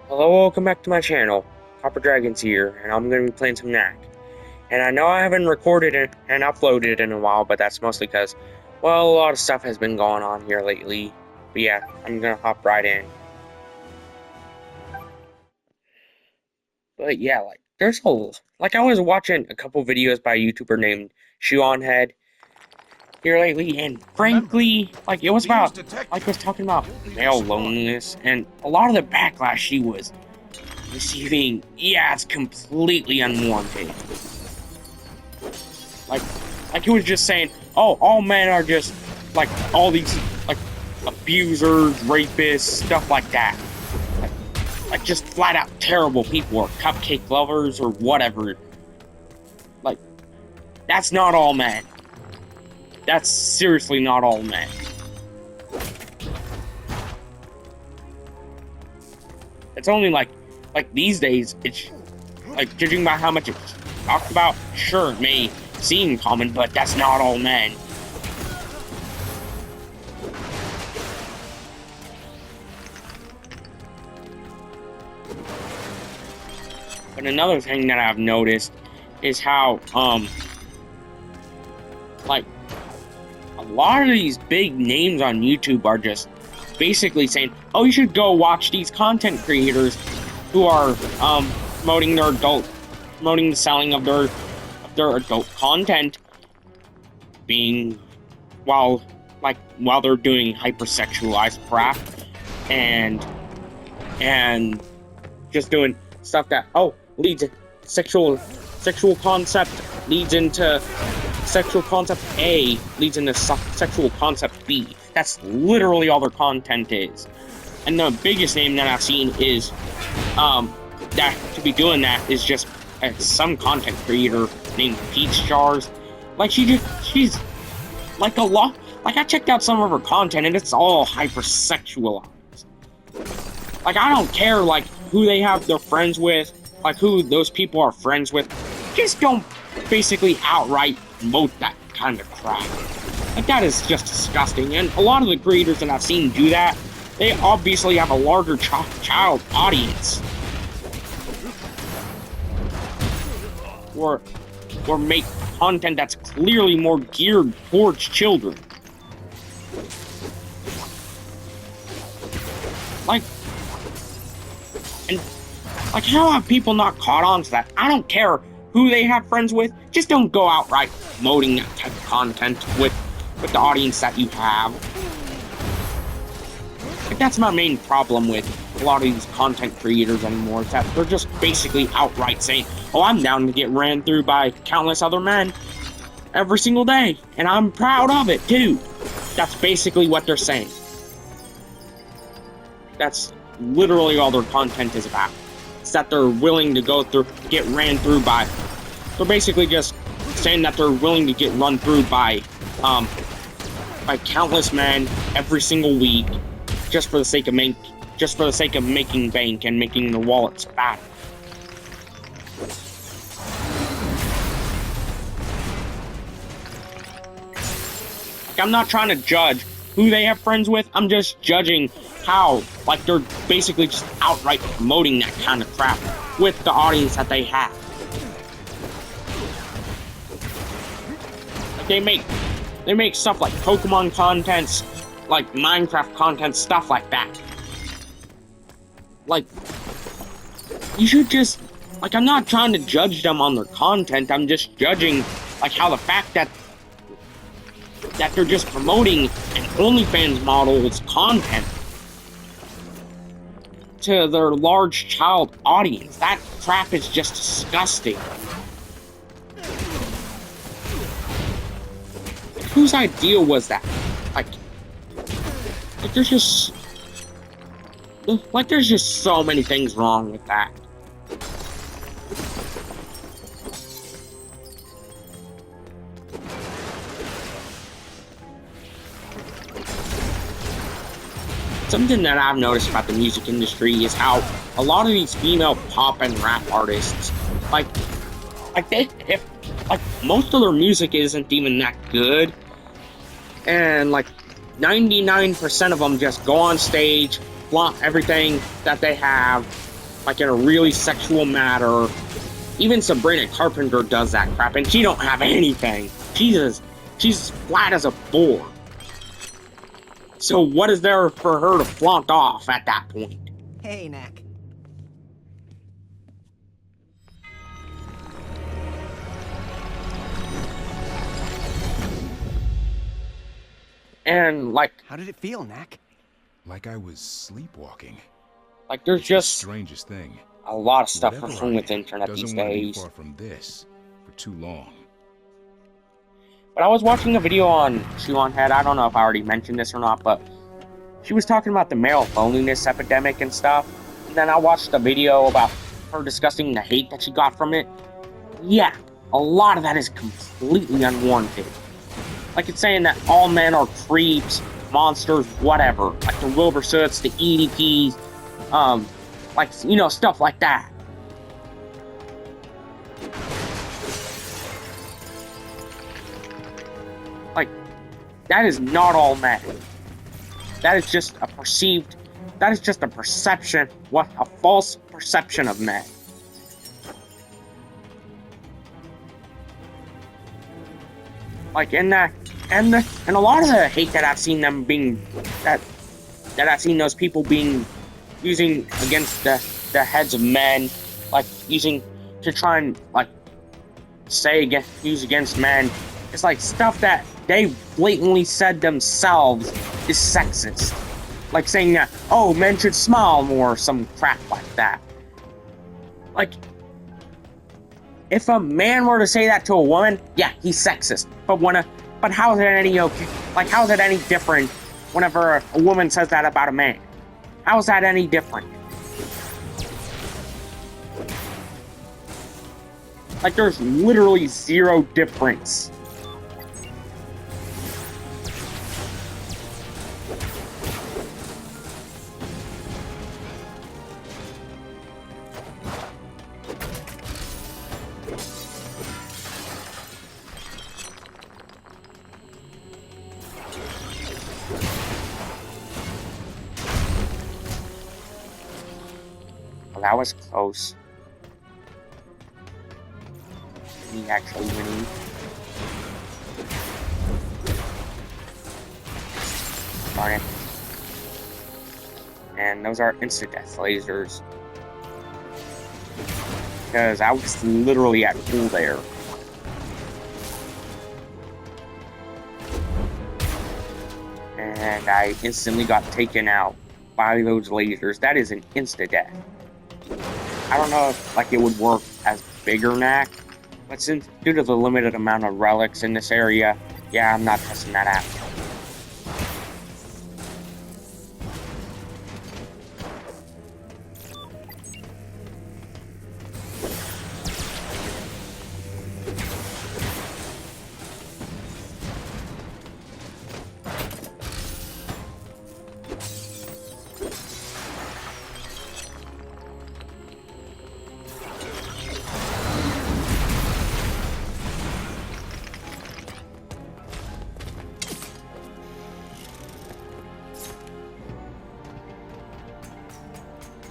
Hello, welcome back to my channel. Copper Dragons here, and I'm going to be playing some KNACK. And I know I haven't recorded it and uploaded in a while, but that's mostly because, well, a lot of stuff has been going on here lately. But yeah, I'm going to hop right in. But yeah, I was watching a couple videos by a YouTuber named Head here lately, and frankly, it was about, it was talking about male loneliness, and a lot of the backlash she was receiving, yeah, it's completely unwarranted. Like, he was just saying, oh, all men are just, all these, abusers, rapists, stuff like that. Just flat out terrible people, or cupcake lovers, or whatever. That's not all men. That's seriously not all men. It's only these days, it's, judging by how much it's talked about, sure, it may seem common, but that's not all men. But another thing that I've noticed is how, a lot of these big names on YouTube are just basically saying, oh, you should go watch these content creators who are, promoting the selling of their adult content, while they're doing hypersexualized crap, and just doing stuff that, leads sexual concept leads into sexual concept A, leads into sexual concept B. That's literally all their content is. And the biggest name that I've seen is that to be doing that is just some content creator named Peach Jars. She's a lot. I checked out some of her content and it's all hypersexualized. I don't care who they have their friends with, who those people are friends with. Just don't basically outright promote that kind of crap. That is just disgusting. And a lot of the creators that I've seen do that, they obviously have a larger child audience. Or make content that's clearly more geared towards children. How have people not caught on to that? I don't care who they have friends with, just don't go outright promoting that type of content with the audience that you have. That's my main problem with a lot of these content creators anymore, is that they're just basically outright saying, oh, I'm down to get ran through by countless other men every single day, and I'm proud of it, too. That's basically what they're saying. That's literally all their content is about. It's that they're willing to get ran through by. They're basically just saying that they're willing to get run through by countless men every single week, just for the sake of making bank and making their wallets fat. I'm not trying to judge who they have friends with. I'm just judging how, they're basically just outright promoting that kind of crap with the audience that they have. They make stuff like Pokemon contents, Minecraft content, stuff like that. You should just, I'm not trying to judge them on their content, I'm just judging, how the fact that they're just promoting an OnlyFans model's content to their large child audience. That crap is just disgusting. Whose idea was that? There's just so many things wrong with that. Something that I've noticed about the music industry is how a lot of these female pop and rap artists, most of their music isn't even that good, and 99% of them just go on stage, flaunt everything that they have, like in a really sexual matter. Even Sabrina Carpenter does that crap, and she don't have anything. She's flat as a board. So what is there for her to flaunt off at that point? Hey, KNACK. And like, How did it feel, KNACK? Like I was sleepwalking. like there's just Strangest thing. a lot of stuff Whatever wrong I with the am internet these doesn't want to be days. far from this for too long. But I was watching a video on Head. I don't know if I already mentioned this or not, but she was talking about the male loneliness epidemic and stuff. And then I watched a video about her discussing the hate that she got from it. Yeah, a lot of that is completely unwarranted. Like, it's saying that all men are creeps, monsters, whatever. Like the Wilbursoots, the EDPs, like, you know, stuff like that. Like, that is not all men. That is just a perceived, that is just a perception, a false perception of men. Like, and a lot of the hate that I've seen them being, that I've seen those people being, using against the heads of men, like, using to try and, like, use against men, it's like stuff that they blatantly said themselves is sexist. Like saying that, oh, men should smile more, or some crap like that. Like, if a man were to say that to a woman, yeah, he's sexist. But how is it any okay? Like, how is it any different whenever a woman says that about a man? How is that any different? Like, there's literally zero difference. Well, that was close. Me actually winning. Darn it. And those are insta-death lasers. Because I was literally at full there. And I instantly got taken out by those lasers. That is an insta-death. I don't know if like it would work as bigger KNACK, but since due to the limited amount of relics in this area, yeah, I'm not testing that out.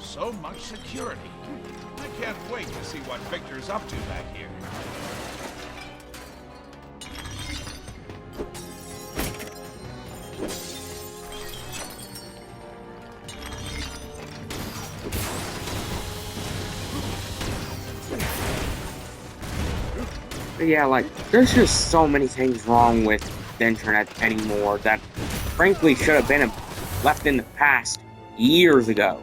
So much security. I can't wait to see what Victor's up to back here. But yeah, like, there's just so many things wrong with the internet anymore that frankly should have been left in the past years ago.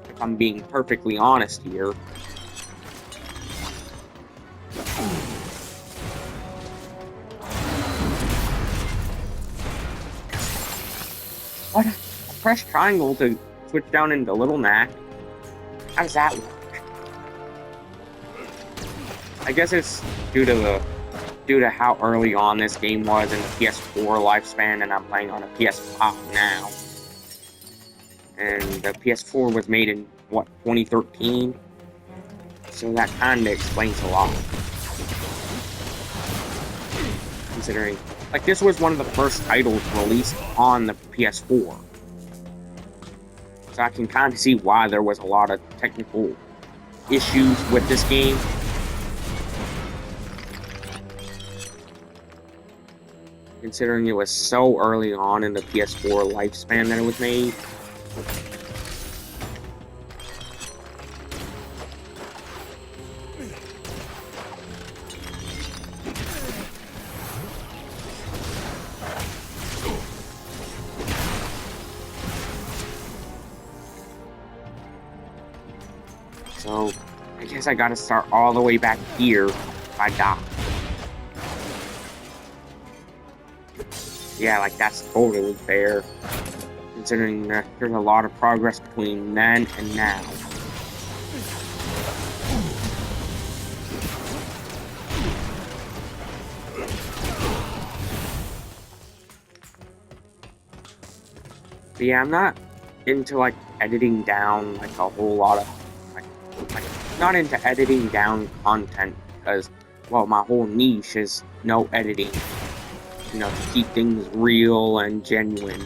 If I'm being perfectly honest here. What? I press triangle to switch down into little KNACK. How does that work? I guess it's due to how early on this game was in the PS4 lifespan, and I'm playing on a PS5 now. And the PS4 was made in, what, 2013? So that kinda explains a lot. Considering, like, this was one of the first titles released on the PS4. So So I can kind of see why there was a lot of technical issues with this game. Considering it was so early on in the PS4 lifespan that it was made. So, I guess I gotta start all the way back here if I die. Yeah, like, that's totally fair, considering that there's a lot of progress between then and now. But yeah, I'm not into, like, editing down, like, a whole lot of, like not into editing down content, because, well, my whole niche is no editing. You know, to keep things real and genuine.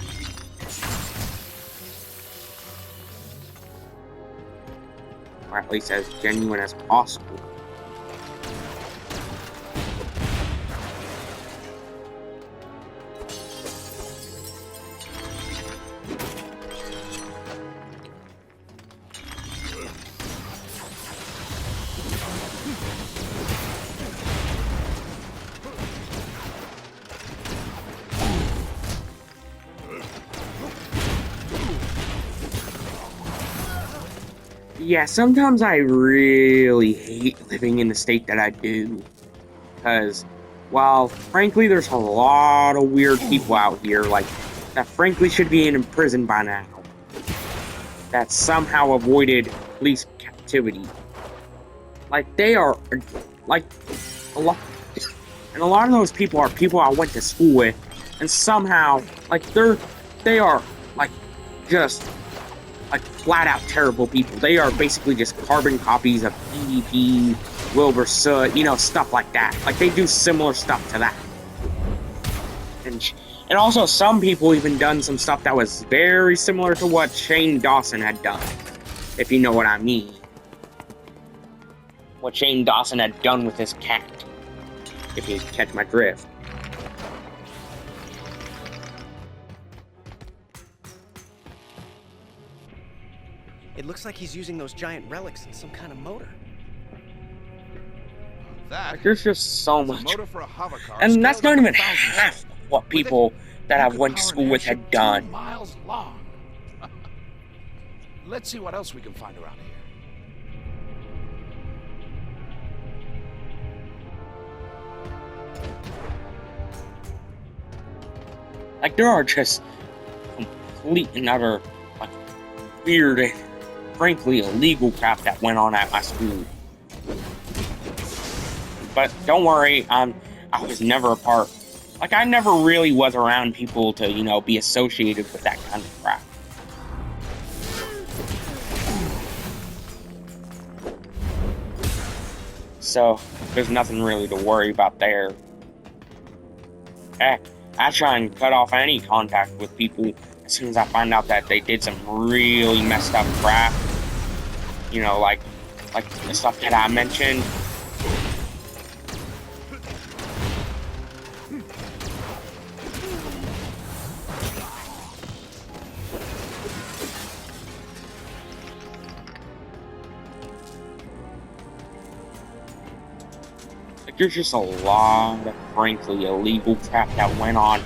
Or at least as genuine as possible. Yeah, sometimes I really hate living in the state that I do. Because, well, frankly, there's a lot of weird people out here, like, that frankly should be in prison by now. That somehow avoided police captivity. Like, they are, like, a lot of those people are people I went to school with, and somehow, like, they are, like, just, like, flat-out terrible people. They are basically just carbon copies of PvP, Wilbur Soot, you know, stuff like that. Like, they do similar stuff to that. And also, some people even done some stuff that was very similar to what Shane Dawson had done, if you know what I mean. What Shane Dawson had done with his cat, if you catch my drift. It looks like he's using those giant relics in some kind of motor. That There's just so is a much. motor for a hover car And that's scaled not up even 1,000 half feet. of what With people it, that you I've could went to power an school with airship had 2 done. miles long. Let's see what else we can find around here. Like, there are just complete and utter, like, weird and frankly illegal crap that went on at my school. But don't worry, I was never a part. Like, I never really was around people to, you know, be associated with that kind of crap. So, there's nothing really to worry about there. Heck, I try and cut off any contact with people as soon as I find out that they did some really messed up crap. You know, like the stuff that I mentioned. Like, there's just a lot of, frankly, illegal crap that went on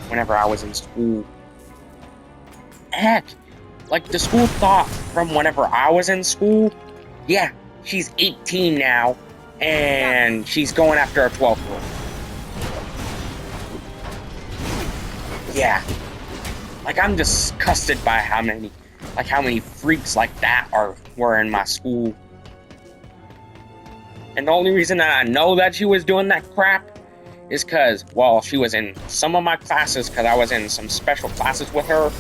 whenever I was in school. Heck, like, the school thought from whenever I was in school, yeah, she's 18 now, and she's going after a 12-year-old. Yeah. Like, I'm disgusted by how many freaks like that were in my school. And the only reason that I know that she was doing that crap is because, well, she was in some of my classes, because I was in some special classes with her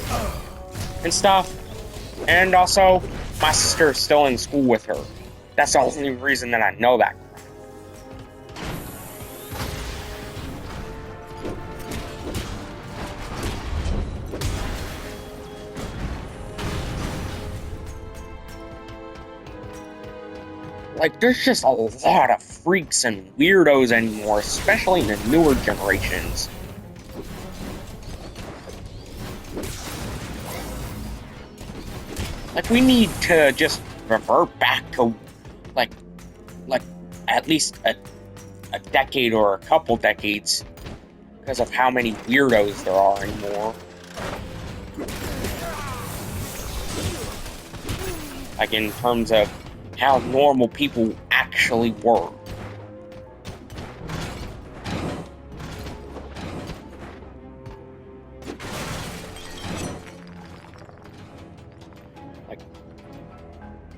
and stuff. And also, my sister is still in school with her. That's the only reason that I know that crap. like, there's just a lot of freaks and weirdos anymore, especially in the newer generations. Like, we need to just revert back to, like at least a decade or a couple decades, because of how many weirdos there are anymore. Like, in terms of how normal people actually were.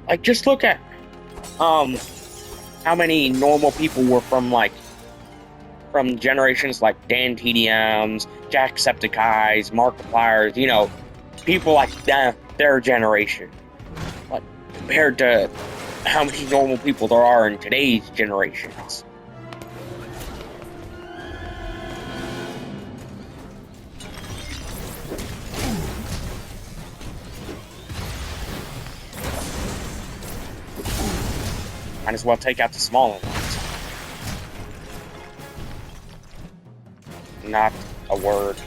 Like, just look at, how many normal people were from generations like Dan TDMs, Jacksepticeye's, Markipliers, you know, people like their generation. Like, compared to how many normal people there are in today's generations. Might as well take out the smaller ones. Not a word.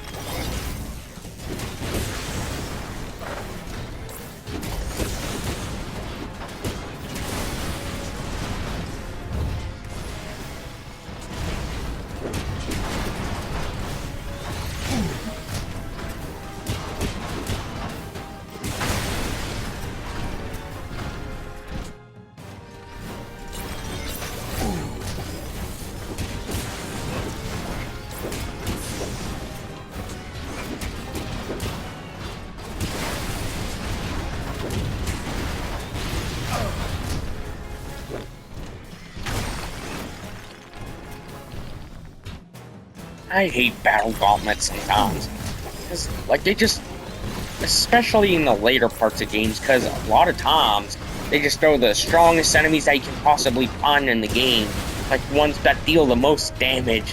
I hate battle gauntlets sometimes. Because, like, they just, especially in the later parts of games, because a lot of times, they just throw the strongest enemies that you can possibly find in the game, like ones that deal the most damage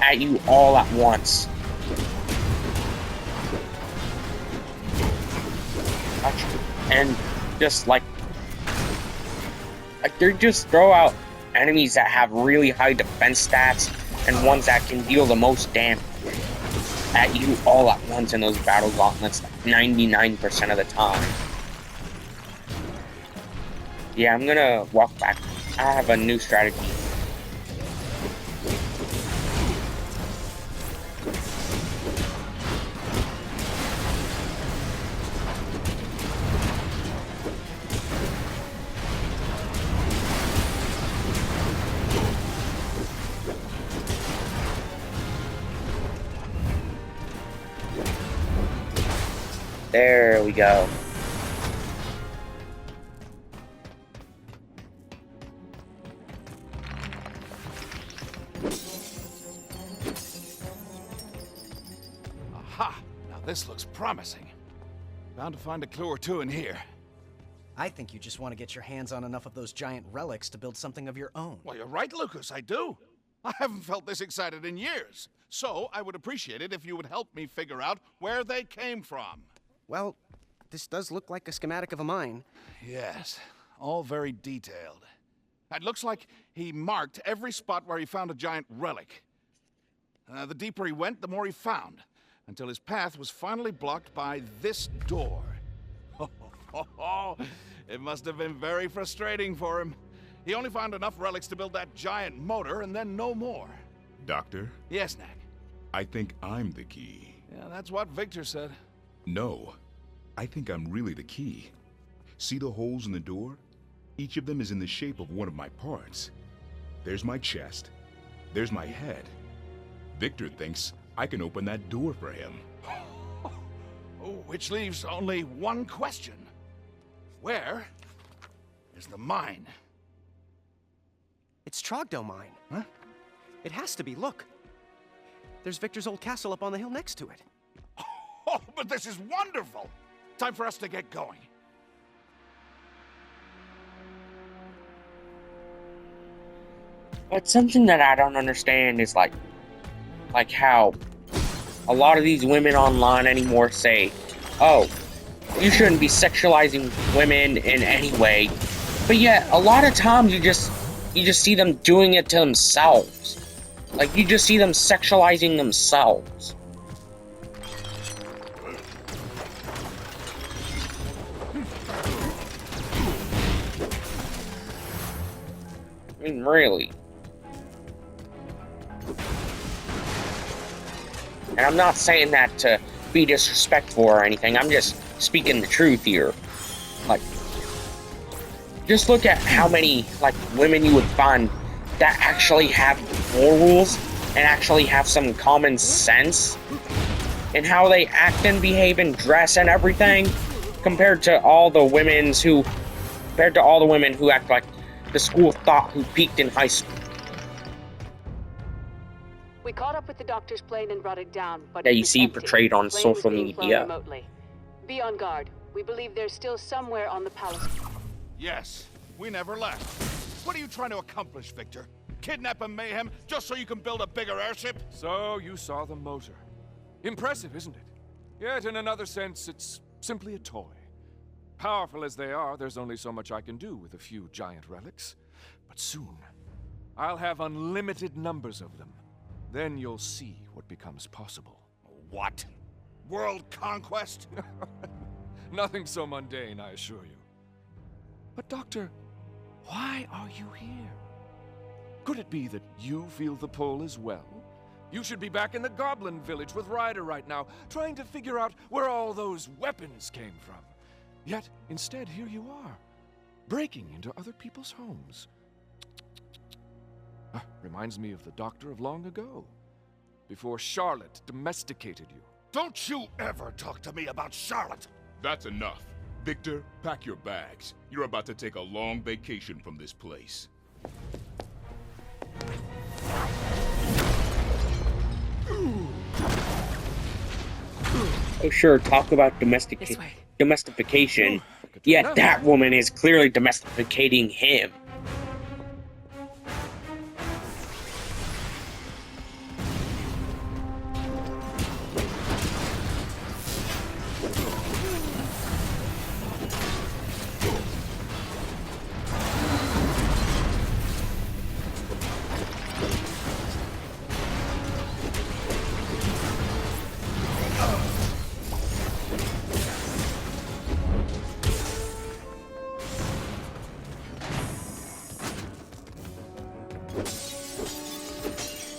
at you all at once. And just, like, they just throw out enemies that have really high defense stats, and ones that can deal the most damage at you all at once in those battle gauntlets, like 99% of the time. Yeah, I'm gonna walk back. I have a new strategy. There we go. Aha! Now this looks promising. Bound to find a clue or two in here. I think you just want to get your hands on enough of those giant relics to build something of your own. Well, you're right, Lucas, I do. I haven't felt this excited in years. So I would appreciate it if you would help me figure out where they came from. Well, this does look like a schematic of a mine. Yes, all very detailed. It looks like he marked every spot where he found a giant relic. The deeper he went, the more he found, until his path was finally blocked by this door. It must have been very frustrating for him. He only found enough relics to build that giant motor, and then no more. Doctor, Yes, Knack. I think I'm the key. Yeah, that's what Victor said. No, I think I'm really the key. See the holes in the door? Each of them is in the shape of one of my parts. There's my chest. There's my head. Victor thinks I can open that door for him. Which leaves only one question. Where is the mine? It's Trogdell Mine. Huh? It has to be, look. There's Victor's old castle up on the hill next to it. Oh, but this is wonderful! Time for us to get going. But something that I don't understand is like how a lot of these women online anymore say, oh, you shouldn't be sexualizing women in any way. But yeah, a lot of times you just see them doing it to themselves. Like, you just see them sexualizing themselves. I mean, really. And I'm not saying that to be disrespectful or anything. I'm just speaking the truth here. Like, just look at how many, like, women you would find that actually have morals and actually have some common sense in how they act and behave and dress and everything, compared to all the women who act like the school thought who peaked in high school. We caught up with the doctor's plane and brought it down, but That it you was see empty. portrayed on The plane was social being flown media. remotely. Be on guard. We believe there's still somewhere on the palace. Yes, we never left. What are you trying to accomplish, Victor? Kidnap and mayhem just so you can build a bigger airship? So you saw the motor. Impressive, isn't it? Yet in another sense, it's simply a toy. Powerful as they are, there's only so much I can do with a few giant relics. But soon, I'll have unlimited numbers of them. Then you'll see what becomes possible. What? World conquest? Nothing so mundane, I assure you. But Doctor, why are you here? Could it be that you feel the pull as well? You should be back in the Goblin Village with Ryder right now, trying to figure out where all those weapons came from. Yet, instead, here you are, breaking into other people's homes. Reminds me of the Doctor of long ago, before Charlotte domesticated you. Don't you ever talk to me about Charlotte! That's enough. Victor, pack your bags. You're about to take a long vacation from this place. Oh, sure, talk about domestication. Yet that woman is clearly domesticating him.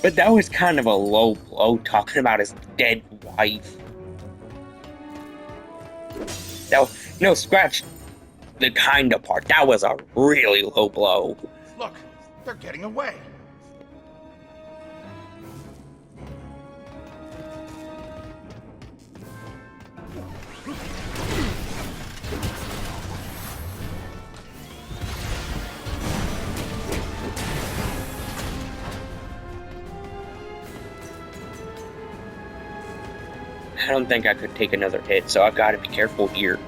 But that was kind of a low blow, talking about his dead wife. No, scratch the kinda part. That was a really low blow. Look, they're getting away. I don't think I could take another hit, so I've got to be careful here.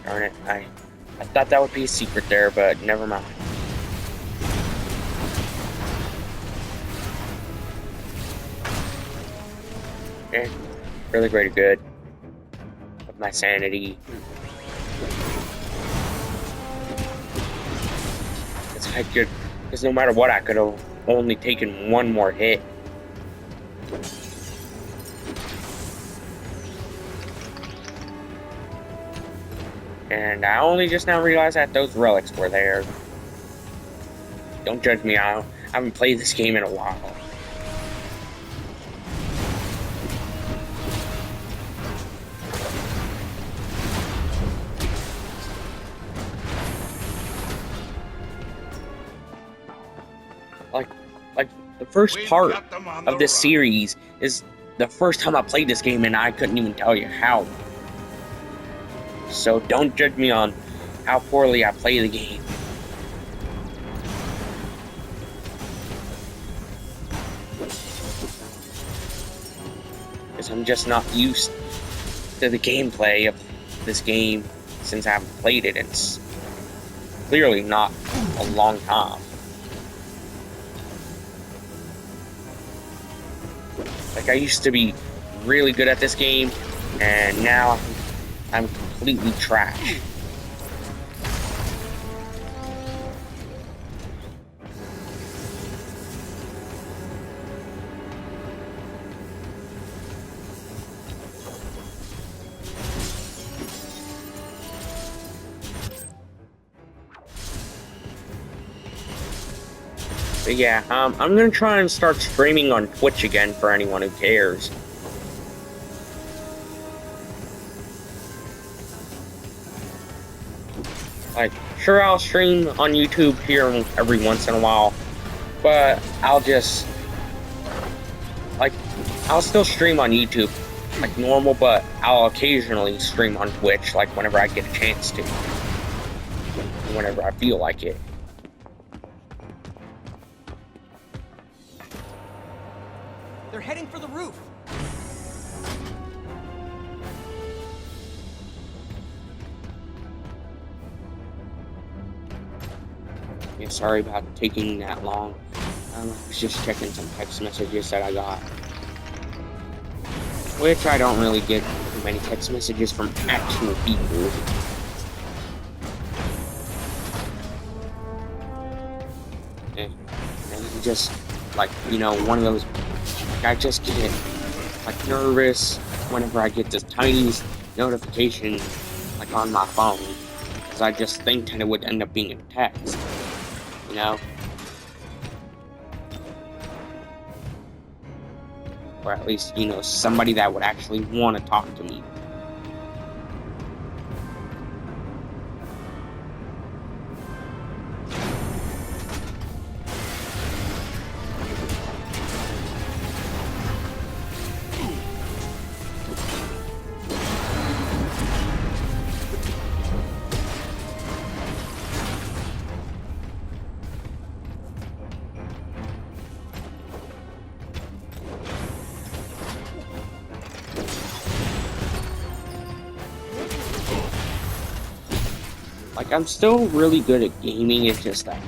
Darn it, I thought that would be a secret there, but never mind. Eh, really greater good of my sanity. Because no matter what, I could have only taken one more hit. And I only just now realized that those relics were there. Don't judge me, I haven't played this game in a while. Like the first part of this series is the first time I played this game, and I couldn't even tell you how. So don't judge me on how poorly I play the game. Because I'm just not used to the gameplay of this game since I haven't played it in clearly not a long time. Like, I used to be really good at this game, and now I'm completely trash. But yeah, I'm gonna try and start streaming on Twitch again for anyone who cares. Like, sure, I'll stream on YouTube here every once in a while, but I'll just, like, I'll still stream on YouTube like normal, but I'll occasionally stream on Twitch, like, whenever I get a chance to. Whenever I feel like it. They're heading for the roof. Yeah, sorry about taking that long. I was just checking some text messages that I got. Which I don't really get many text messages from actual people. And just, like, you know, one of those, like, I just get, like, nervous whenever I get this tiny notification, like, on my phone. Because I just think that it would end up being a text. You know? Or at least, you know, somebody that would actually want to talk to me. Like, I'm still really good at gaming, it's just that,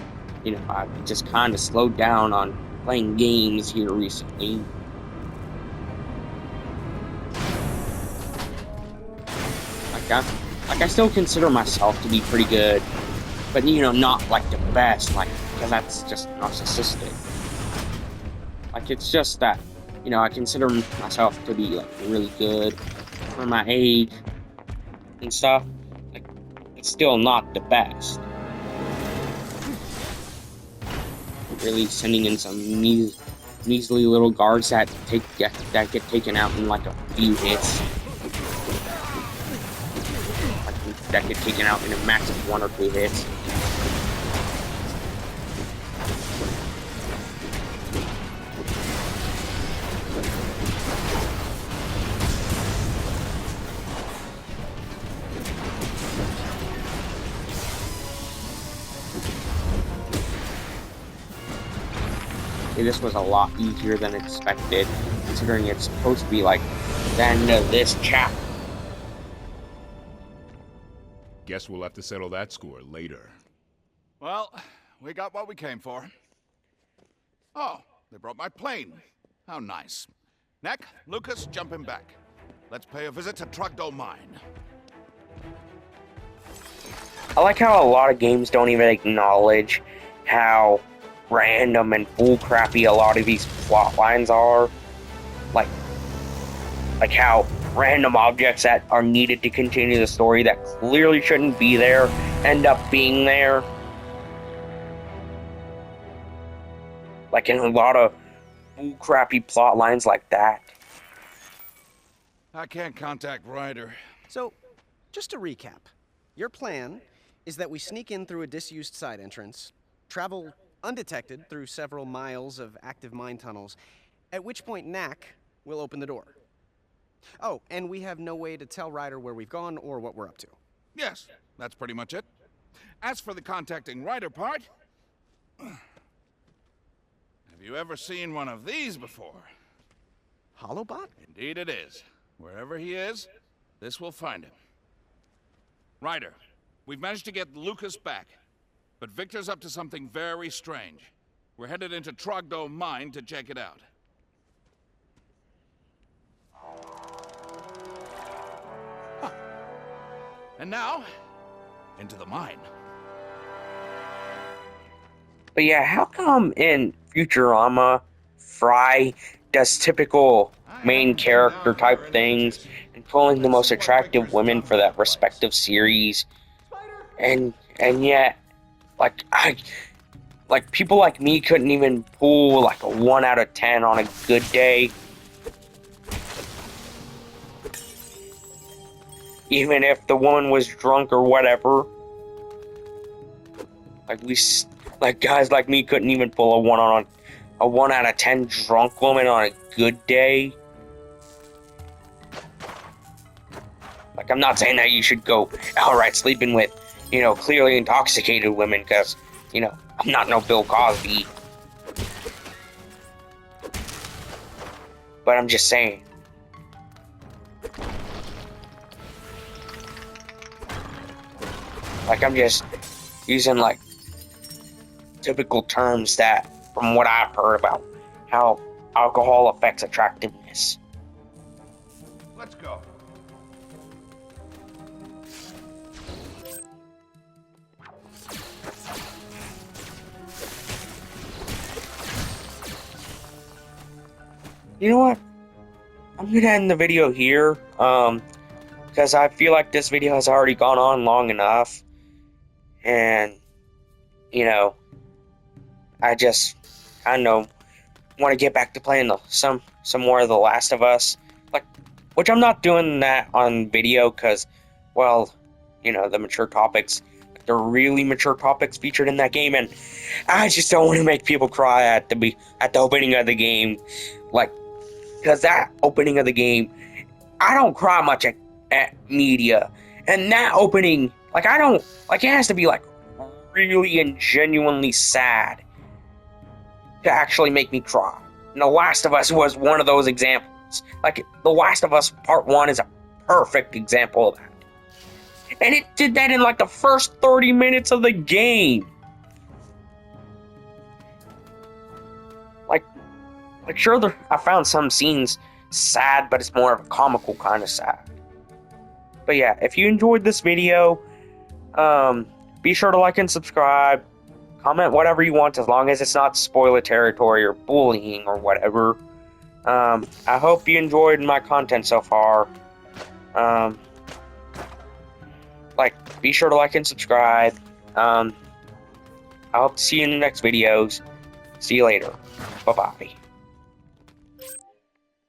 you know, I've just kind of slowed down on playing games here recently. Like, I still consider myself to be pretty good, but, you know, not, like, the best, like, because that's just narcissistic. Like, it's just that, you know, I consider myself to be, like, really good for my age and stuff. It's still not the best. Really sending in some measly little guards that get taken out in like a few hits. Like, that get taken out in a max of 1 or 2 hits. This was a lot easier than expected, considering it's supposed to be like the end of this chapter. Guess we'll have to settle that score later. Well, we got what we came for. Oh, they brought my plane. How nice. KNACK, Lucas, jump him back. Let's pay a visit to Trogdor Mine. I like how a lot of games don't even acknowledge how random and bullcrappy a lot of these plot lines are. Like how random objects that are needed to continue the story that clearly shouldn't be there end up being there. Like in a lot of bullcrappy plot lines like that. I can't contact Ryder. So, just to recap, your plan is that we sneak in through a disused side entrance, travel undetected through several miles of active mine tunnels, at which point KNACK will open the door. Oh, and we have no way to tell Ryder where we've gone or what we're up to. Yes, that's pretty much it. As for the contacting Ryder part, have you ever seen one of these before? Holobot? Indeed it is. Wherever he is, this will find him. Ryder, we've managed to get Lucas back. But Victor's up to something very strange. We're headed into Trogdor Mine to check it out. Huh. And now, into the mine. But yeah, how come in Futurama, Fry does typical main character type things and pulling the most attractive women for that respective series, and yet, like people like me couldn't even pull like a 1 out of 10 on a good day, even if the woman was drunk or whatever. Like guys like me couldn't even pull a 1 out of 10 drunk woman on a good day. Like, I'm not saying that you should go outright sleeping with, clearly intoxicated women, because, I'm not no Bill Cosby. But I'm just saying. Like, I'm just using, like, typical terms that, from what I've heard about how alcohol affects attractiveness. Let's go. You know what? I'm gonna end the video here, because I feel like this video has already gone on long enough, and, I just, I don't know, want to get back to playing some more of The Last of Us, which I'm not doing that on video, because, well, the mature topics, the really mature topics featured in that game, and I just don't want to make people cry at the opening of the game, because that opening of the game, I don't cry much at media, and that opening, it has to be, really and genuinely sad to actually make me cry. And The Last of Us was one of those examples. The Last of Us Part 1 is a perfect example of that. And it did that in, the first 30 minutes of the game. Sure, I found some scenes sad, but it's more of a comical kind of sad. But yeah, if you enjoyed this video, be sure to like and subscribe. Comment whatever you want, as long as it's not spoiler territory or bullying or whatever. I hope you enjoyed my content so far. Be sure to like and subscribe. I hope to see you in the next videos. See you later. Bye-bye.